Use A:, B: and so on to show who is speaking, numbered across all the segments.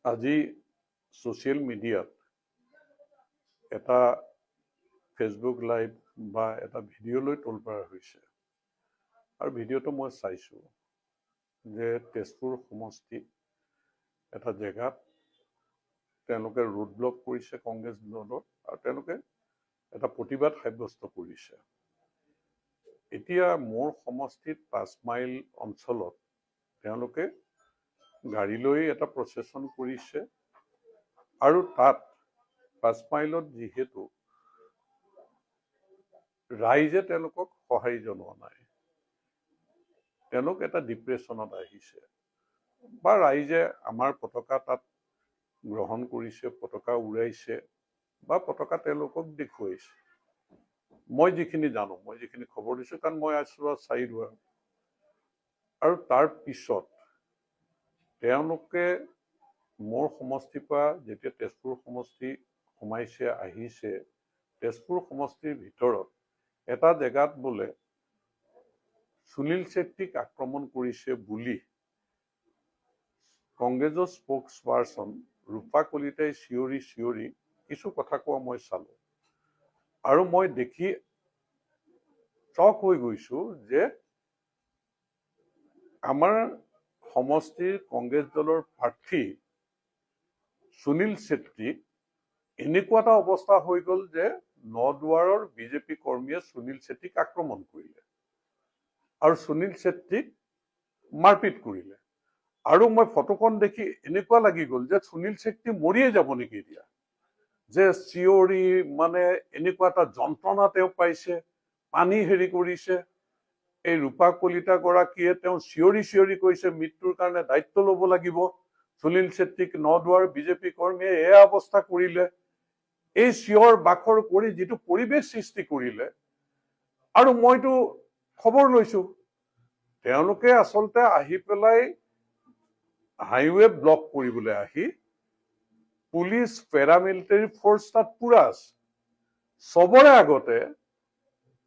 A: আজি ছ'চিয়েল মিডিয়াত এটা ফেচবুক লাইভ বা এটা ভিডিঅ'লৈ তোলপাৰ হৈছে আৰু ভিডিঅ'টো মই চাইছোঁ যে তেজপুৰ সমষ্টিত এটা জেগাত তেওঁলোকে ৰোড ব্লক কৰিছে কংগ্ৰেছ দলত আৰু তেওঁলোকে এটা প্ৰতিবাদ সাব্যস্ত কৰিছে। এতিয়া মোৰ সমষ্টিত 5 মাইল অঞ্চলত তেওঁলোকে গাড়ী লৈ এটা প্ৰচেছন কৰিছে আৰু তাত 5 মাইলত যিহেতু ৰাইজে তেওঁলোকক সঁহাৰি জনোৱা নাই, তেওঁলোক এটা ডিপ্ৰেশ্যনত আহিছে বা ৰাইজে আমাৰ পতাকা তাত গ্ৰহণ কৰিছে, পতাকা উৰাইছে বা পতাকা তেওঁলোকক দেখুৱাইছে। মই যিখিনি জানো, মই যিখিনি খবৰ দিছোঁ, কাৰণ মই আছোঁ চাৰিদুৱাৰ, আৰু তাৰ পিছত তেওঁলোকে মোৰ সমষ্টিৰ পৰা যেতিয়া তেজপুৰ সমষ্টি সোমাইছে আহিছে, তেজপুৰ সমষ্টিৰ ভিতৰত এটা জেগাত বোলে সুনীল ছেত্ৰীক আক্ৰমণ কৰিছে বুলি কংগ্ৰেছৰ স্পোক্স পাৰ্চন ৰূপা কলিতাই চিঞৰি চিঞৰি কিছু কথা কোৱা মই চালোঁ আৰু মই দেখি চক হৈ গৈছোঁ যে আমাৰ সমষ্টিৰ কংগ্ৰেছ দলৰ প্ৰাৰ্থী সুনীল ছেত্ৰী এনেকুৱা এটা অৱস্থা হৈ গ'ল যে নদুৱাৰৰ বিজেপি কৰ্মীয়ে সুনীল ছেত্ৰীক আক্ৰমণ কৰিলে আৰু সুনীল ছেত্ৰীক মাৰপিট কৰিলে আৰু মই ফটোখন দেখি এনেকুৱা লাগি গ'ল যে সুনীল ছেত্ৰী মৰিয়ে যাব নেকি এতিয়া, যে চিঞৰি মানে এনেকুৱা এটা যন্ত্ৰণা তেওঁ পাইছে, পানী হেৰি কৰিছে। এই ৰূপা কলিতা গৰাকীয়ে তেওঁ চিঞৰি চিঞৰি কৈছে মৃত্যুৰ কাৰণে দায়িত্ব ল'ব লাগিব, সুনীল ছেত্ৰীক নদুৱাৰ বিজেপি কৰ্মীয়ে এয়া অৱস্থা কৰিলে, এই চিঞৰ বাখৰ কৰি যিটো পৰিৱেশ সৃষ্টি কৰিলে। আৰু মইতো খবৰ লৈছো তেওঁলোকে আচলতে আহি পেলাই হাইৱে ব্লক কৰিবলৈ আহি পুলিচ পেৰামিলিটাৰী ফ'ৰ্চ তাত পুৰা আছে, চবৰে আগতে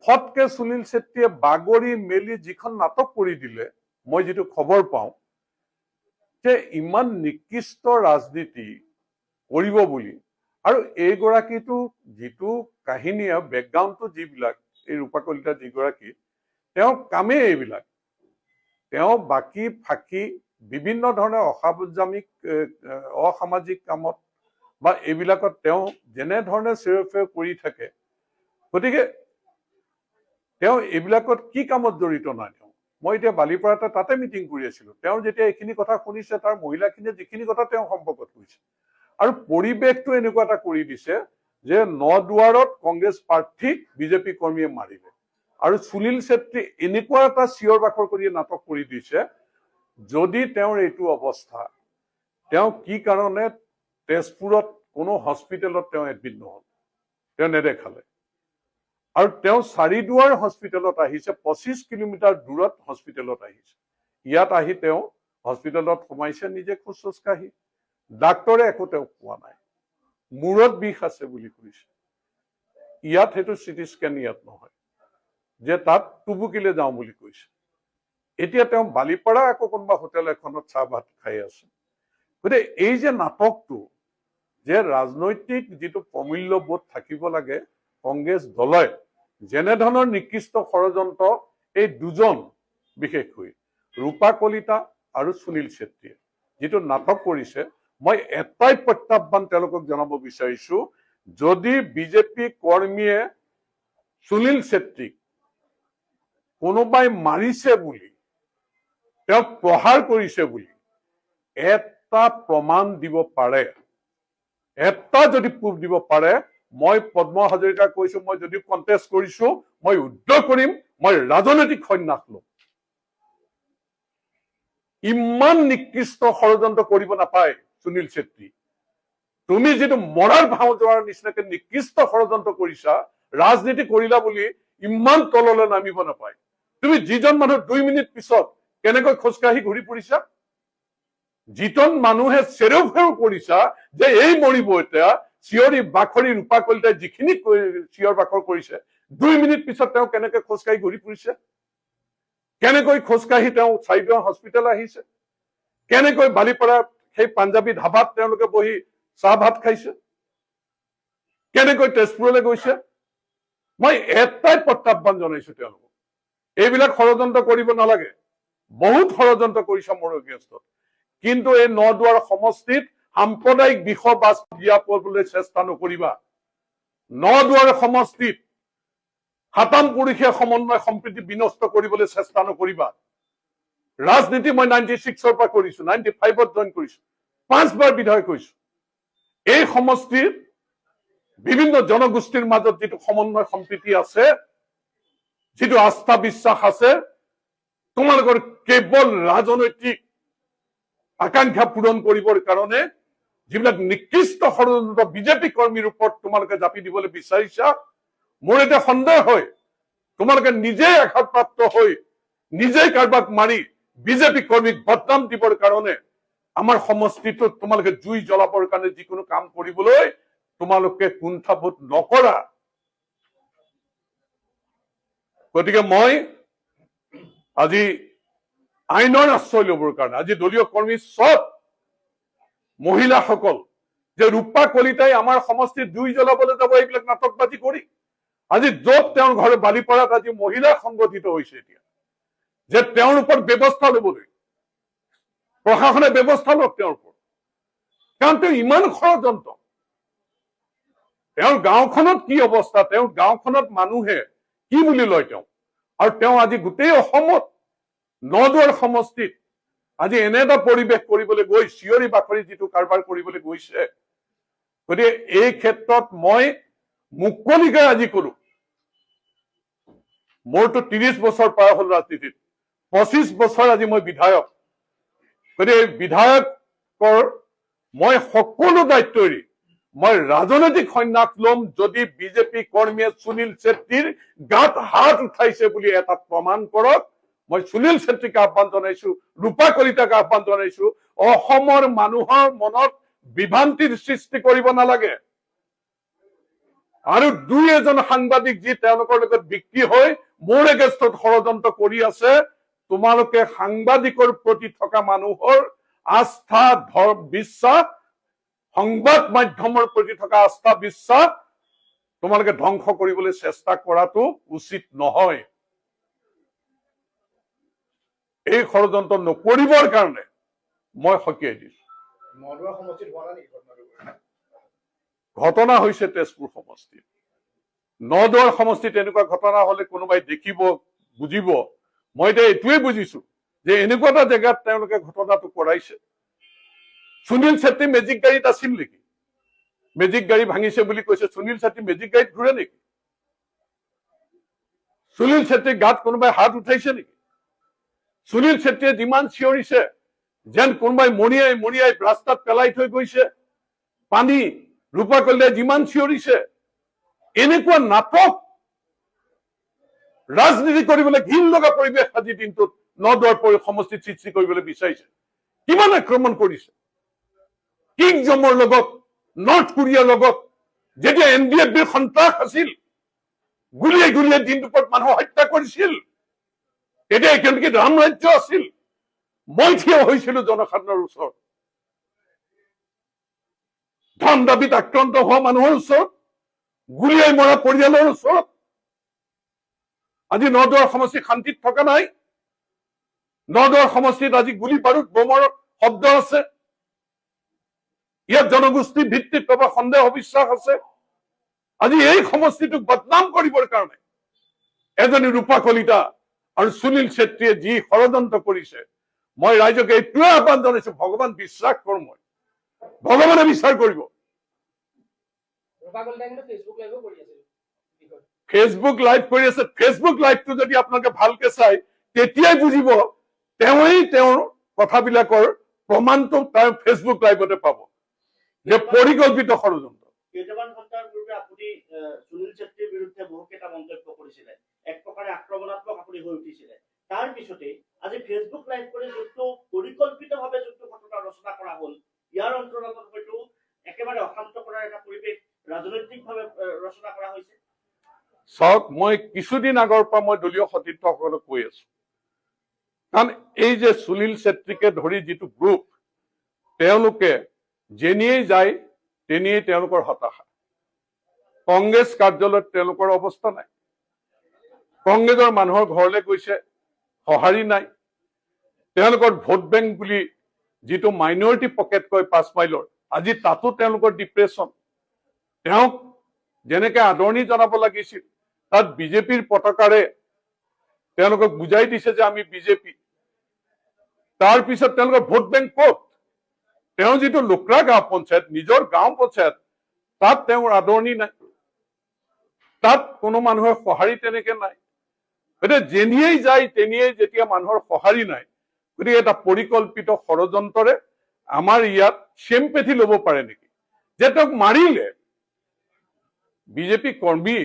A: ফটকে সুনীল ছেত্ৰীয়ে বাগৰি মেলি যিখন নাটক কৰি দিলে। মই যিটো খবৰ পাওঁ যে ইমান নিকৃষ্ট ৰাজনীতি কৰিব বুলি, আৰু এইগৰাকীটো যিটো কাহিনী বেকগ্ৰাউণ্ডটো যিবিলাক এই ৰূপা কলিতা যিগৰাকী, তেওঁৰ কামেই এইবিলাক, তেওঁ বাকী ফাঁকি বিভিন্ন ধৰণে অসামাজিক কামত বা এইবিলাকত তেওঁ যেনেধৰণে চেৰফেৰ কৰি থাকে, গতিকে তেওঁ এইবিলাকত কি কামত জড়িত নাই। মই এতিয়া বালিপাৰাতে তাতে মিটিং কৰি আছিলো, তেওঁ যেতিয়া এইখিনি কথা শুনিছে তাৰ মহিলাখিনিয়ে যিখিনি কথা তেওঁ সম্পৰ্কত কৈছে আৰু পৰিৱেশটো এনেকুৱা এটা কৰি দিছে যে নদুৱাৰত কংগ্ৰেছ প্ৰাৰ্থীক বিজেপি কৰ্মীয়ে মাৰিলে আৰু সুনীল ছেত্ৰী এনেকুৱা এটা চিঞৰ বাখৰ কৰি নাটক কৰি দিছে। যদি তেওঁৰ এইটো অৱস্থা, তেওঁ কি কাৰণে তেজপুৰত কোনো হস্পিটেলত তেওঁ এডমিট নহল, তেওঁ নেদেখালে আৰু তেওঁ চাৰিদুৱাৰ হস্পিটেলত আহিছে, 25 কিলোমিটাৰ দূৰত হস্পিটেলত আহিছে। ইয়াত আহি তেওঁ হস্পিটেলত সোমাইছে নিজে খোজ খোজ কাঢ়ি, ডাক্তৰে একো তেওঁক কোৱা নাই, মূৰত বিষ আছে বুলি কৈছে। ইয়াত সেইটো চিটি স্কেন ইয়াত নহয়, যে তাত টুবুকিলে যাওঁ বুলি কৈছে। এতিয়া তেওঁ বালিপাৰা আকৌ কোনোবা হোটেল এখনত চাহ ভাত খাই আছে। গতিকে এই যে নাটকটো, যে ৰাজনৈতিক যিটো প্ৰমূল্যবোধ থাকিব লাগে, কংগ্ৰেছ দলে যেনেধৰণৰ নিকৃষ্ট ষড়যন্ত্ৰ এই দুজন বিশেষকৈ ৰূপা কলিতা আৰু সুনীল ছেত্ৰীয়ে যিটো নাটক কৰিছে, মই এটাই প্ৰত্যাহ্বান তেওঁলোকক জনাব বিচাৰিছো, যদি বিজেপি কৰ্মীয়ে সুনীল ছেত্ৰীক কোনোবাই মাৰিছে বুলি, তেওঁক প্ৰহাৰ কৰিছে বুলি এটা প্ৰমাণ দিব পাৰে, এটা যদি প্ৰুফ দিব পাৰে, মই পদ্ম হাজৰিকা কৈছো, মই যদি কণ্টেষ্ট কৰিছো, মই যুদ্ধ কৰিম, মই ৰাজনৈতিক সন্যাস লম। ইমান নিকৃষ্ট ষড়যন্ত্ৰ কৰিব নাপায় সুনীল ছেত্ৰী। তুমি যিটো মৰাৰ ভাও যোৱাৰ নিচিনাকে নিকৃষ্ট ষড়যন্ত্ৰ কৰিছা, ৰাজনীতি কৰিলা বুলি ইমান তললৈ নামিব নাপায়। তুমি যিজন মানুহ 2 মিনিট পিছত কেনেকৈ খোজকাঢ়ি ঘূৰি ফুৰিছা, যিজন মানুহে চেৰফেৰ কৰিছা যে এই মৰিব এতিয়া, চিঞৰি বাখৰি ৰূপা কলিতাই যিখিনি চিঞৰ বাখৰ কৰিছে, 2 মিনিট পিছত তেওঁ কেনেকৈ খোজকাঢ়ি ঘূৰি ফুৰিছে, কেনেকৈ খোজকাঢ়ি তেওঁ চাৰিদুৱাৰ হস্পিটেল আহিছে, কেনেকৈ বালিপাৰা সেই পাঞ্জাবী ধাবাত তেওঁলোকে বহি চাহ ভাত খাইছে, কেনেকৈ তেজপুৰলৈ গৈছে। মই এটাই প্ৰত্যাহ্বান জনাইছো তেওঁলোকক, এইবিলাক ষড়যন্ত্ৰ কৰিব নালাগে। বহুত ষড়যন্ত্ৰ কৰিছে মোৰ অগেইনষ্টত, কিন্তু এই ৯ দুৱাৰ সমষ্টিত সাম্প্ৰদায়িক বিষবাজ দিয়াবলৈ চেষ্টা নকৰিবা। ৯ দুৱাৰ সমষ্টিত সাতাম পুৰুষীয়া সমন্বয় সম্প্ৰীতি বিনষ্ট কৰিবলৈ চেষ্টা নকৰিবা। ৰাজনীতি মই 96ৰ পৰা কৰিছো, 95ত জইন কৰিছো, 5বাৰ বিধায়ক হৈছো। এই সমষ্টিৰ বিভিন্ন জনগোষ্ঠীৰ মাজত যিটো সমন্বয় সম্প্ৰীতি আছে, যিটো আস্থা বিশ্বাস আছে, তোমালোকৰ কেৱল ৰাজনৈতিক আকাংক্ষা পূৰণ কৰিবৰ কাৰণে যিবিলাক নিকৃষ্ট ষড়যন্ত্ৰ বিজেপি কৰ্মীৰ ওপৰত তোমালোকে জাপি দিবলৈ বিচাৰিছা, মোৰ এটা সন্দেহ হয় তোমালোকে নিজেই আঘাতপ্ৰাপ্ত হৈ নিজেই কাৰোবাক মাৰি বিজেপি কৰ্মীক বদনাম দিবৰ কাৰণে আমাৰ সমষ্টিটোত তোমালোকে জুই জ্বলাবৰ কাৰণে যিকোনো কাম কৰিবলৈ তোমালোকে কুণ্ঠাবোধ নকৰা। গতিকে মই আজি আইনৰ আশ্ৰয় লবৰ কাৰণে আজি দলীয় কৰ্মী সব মহিলাসকল যে ৰূপা কলিতাই আমাৰ সমষ্টিত জুই জ্বলাবলৈ যাব, এইবিলাক নাটকবাজি কৰি আজি য'ত তেওঁৰ ঘৰে বালিপাৰাত আজি মহিলা সংগঠিত হৈছে, এতিয়া যে তেওঁৰ ওপৰত ব্যৱস্থা লবলৈ প্ৰশাসনে ব্যৱস্থা লওক তেওঁৰ ওপৰত, কাৰণ তেওঁ ইমান ষড়যন্ত্ৰ। তেওঁৰ গাঁওখনত কি অৱস্থা, তেওঁৰ গাঁওখনত মানুহে কি বুলি লয় তেওঁ, আৰু তেওঁ আজি গোটেই অসমত ৯ দুৱাৰ সমষ্টিত আজি এনে এটা পৰিৱেশ কৰিবলৈ গৈ চিঞৰি বাখৰি যিটো কাৰবাৰ কৰিবলৈ গৈছে। গতিকে এই ক্ষেত্ৰত মই মুকলিকে আজি কলো, মোৰতো 30 বছৰ পাৰ হ'ল ৰাজনীতিত, 25 বছৰ আজি মই বিধায়ক। গতিকে বিধায়কৰ মই সকলো দায়িত্ব এৰি মই ৰাজনৈতিক সন্ন্যাস লম যদি বিজেপি কৰ্মীয়ে সুনীল ছেত্ৰীৰ গাত হাত উঠাইছে বুলি এটা প্ৰমাণ কৰক। মই সুনীল ছেত্ৰীক আহ্বান জনাইছো, ৰূপা কলিতাক আহ্বান জনাইছো, অসমৰ মানুহৰ মনত বিভ্ৰান্তিৰ সৃষ্টি কৰিব নালাগে। আৰু দুই এজন সাংবাদিক যি তেওঁলোকৰ লগত বিক্ৰী হৈ মোৰ এগেইনষ্টত ষড়যন্ত্ৰ কৰি আছে, তোমালোকে সাংবাদিকৰ প্ৰতি থকা মানুহৰ আস্থা বিশ্বাস, সংবাদ মাধ্যমৰ প্ৰতি থকা আস্থা বিশ্বাস তোমালোকে ধ্বংস কৰিবলৈ চেষ্টা কৰাটো উচিত নহয়। এই ষড়যন্ত্ৰ নকৰিবৰ কাৰণে মই সকীয়াই দিছো। ঘটনা হৈছে তেজপুৰ সমষ্টিত, ৯ দুৱাৰ সমষ্টিত এনেকুৱা ঘটনা হলে কোনোবাই দেখিব বুজিব। মই এতিয়া এইটোৱে বুজিছো যে এনেকুৱা এটা জেগাত তেওঁলোকে ঘটনাটো কৰাইছে। সুনীল ছেত্ৰী মেজিক গাড়ীত আছিল নেকি? মেজিক গাড়ী ভাঙিছে বুলি কৈছে, সুনীল ছেত্ৰী মেজিক গাড়ীত ঘূৰে নেকি? সুনীল ছেত্ৰীৰ গাত কোনোবাই হাত উঠাইছে নেকি? সুনীল ছেত্ৰীয়ে যিমান চিঞৰিছে যেন কোনোবাই মৰিয়াই ৰাস্তাত পেলাই থৈ গৈছে পানী, ৰূপা কলিতাই যিমান চিঞৰিছে, এনেকুৱা নাটক ৰাজনীতি কৰিবলৈ ঘিণ লগা পৰিৱেশ আজিৰ দিনটোত ৯ দুৱাৰ সমষ্টিত সৃষ্টি কৰিবলৈ বিচাৰিছে। কিমান আক্ৰমণ কৰিছে কিং জমৰ লগত, নৰ্থ কোৰিয়াৰ লগত, যেতিয়া NDFB সন্ত্ৰাস আছিল, গুলিয়াই দিন দুপৰত মানুহ হত্যা কৰিছিল, তেতিয়া একেলগে ৰাম ৰাজ্য আছিল। মই থিয় হৈছিলো জনসাধাৰণৰ ওচৰত, ধন দাবীত আক্ৰান্ত হোৱা মানুহৰ ওচৰত, গুলিয়াই মৰা পৰিয়ালৰ ওচৰত। আজি ৯ দুৱাৰ সমষ্টি শান্তিত থকা নাই। ৯ দুৱাৰ সমষ্টিত আজি গুলি বাৰুদ বোমৰ শব্দ আছে। ইয়াত জনগোষ্ঠী ভিত্তিত থকা সন্দেহ বিশ্বাস আছে। আজি এই সমষ্টিটোক বদনাম কৰিবৰ কাৰণে এজনী ৰূপা কলিতা আৰু সুনীল ছেত্ৰীয়ে যি ষড়যন্ত্ৰ কৰিছে, মই ৰাইজক এইটোৱে আহ্বান জনাইছো, ভগৱান বিশ্বাস কৰো, মই ভগৱানে বিচাৰ কৰিব। ফেচবুক লাইভ কৰি আছে। ফেচবুক লাইভটো যদি আপোনালোকে ভালকে চাই তেতিয়াই বুজিব তেওঁৰ কথাবিলাকৰ প্ৰমাণটো তাৰ ফেচবুক লাইভতে পাব যে পৰিকল্পিত ষড়যন্ত্ৰ।
B: কেইটামান ঘণ্টাৰ পূৰ্বে আপুনি সুনীল ছেত্ৰীৰ বিৰুদ্ধে বহুকেইটা মন্তব্য কৰিছিলে, এক প্ৰকাৰে আক্ৰমণাত্মক আপুনি হৈ উঠিছিলে। তাৰ পিছতে আজি ফেচবুক লাইভ কৰি যোনটো পৰিকল্পিতভাৱে যোনটো ঘটনা ৰচনা কৰা হল, ইয়াৰ অন্তৰ্গত হয়তো একেবাৰে অশান্ত কৰাৰ এটা পৰিৱেশ ৰাজনৈতিকভাৱে ৰচনা কৰা হৈছে।
A: চাওক, মই কিছুদিন আগৰ পৰা মই দলীয় সতীৰ্থসকলক কৈ আছো, কাৰণ এই যে সুনীল ছেত্ৰীকে ধৰি যিটো গ্ৰুপ, তেওঁলোকে যেনিয়েই যায় তেনিয়েই তেওঁলোকৰ হতাশা। কংগ্ৰেছ কাৰ্যালয়ত তেওঁলোকৰ অৱস্থা নাই। কংগ্ৰেছৰ মানুহৰ ঘৰলৈ গৈছে, সঁহাৰি নাই। তেওঁলোকৰ ভোট বেংক বুলি যিটো মাইনৰিটি পকেট কয় 5 মাইলৰ, আজি তাতো তেওঁলোকৰ ডিপ্ৰেশ্যন। তেওঁক যেনেকে আদৰণি জনাব লাগিছিল, তাত বিজেপিৰ পতাকাৰে তেওঁলোকক বুজাই দিছে যে আমি বিজেপি। তাৰ পিছত তেওঁলোকৰ ভোট বেংক ক'ত? তেওঁ যিটো লুকৰা গাঁও পঞ্চায়ত, নিজৰ গাঁও পঞ্চায়ত, তাত তেওঁৰ আদৰণি নাই, তাত কোনো মানুহৰ সঁহাৰি তেনেকে নাই। গতিকে যেনিয়েই যায় তেনিয়েই যেতিয়া মানুহৰ সঁহাৰি নাই, গতিকে এটা পৰিকল্পিত ষড়যন্ত্ৰৰে আমাৰ ইয়াত চেম্পেথি ল'ব পাৰে নেকি যে তেওঁক মাৰিলে বিজেপি কৰ্মী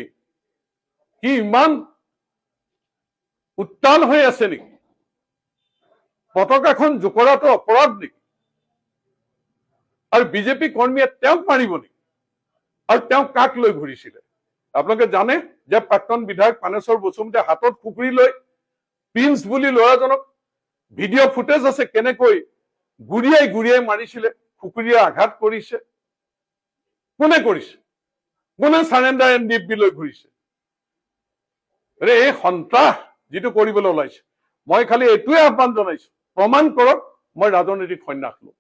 A: কি ইমান উত্তাল হৈ আছে নেকি? পতাকাখন জোকৰাটো অপৰাধ নেকি? আৰু বিজেপি কৰ্মীয়ে তেওঁক মাৰিব নেকি? আৰু তেওঁ কাক লৈ ঘূৰিছিলে? আপোনালোকে জানে যে প্ৰাক্তন বিধায়ক পানেশ্বৰ বসুমতাৰীয়ে হাতত খুকুৰি লৈ প্ৰিন্স বুলি ল'ৰাজনক ভিডিঅ' ফুটেজ আছে কেনেকৈ গুৰিয়াই গুৰিয়াই মাৰিছিলে, খুকুৰিয়ে আঘাত কৰিছে। কোনে কৰিছে? কোনে চাৰেণ্ডাৰ এণ্ড নিভ লৈ ঘূৰিছে? এই সন্ত্ৰাস যিটো কৰিবলৈ ওলাইছে, মই খালি এইটোৱে আহ্বান জনাইছো, প্ৰমাণ কৰক মই ৰাজনৈতিক সন্ন্যাস লওঁ।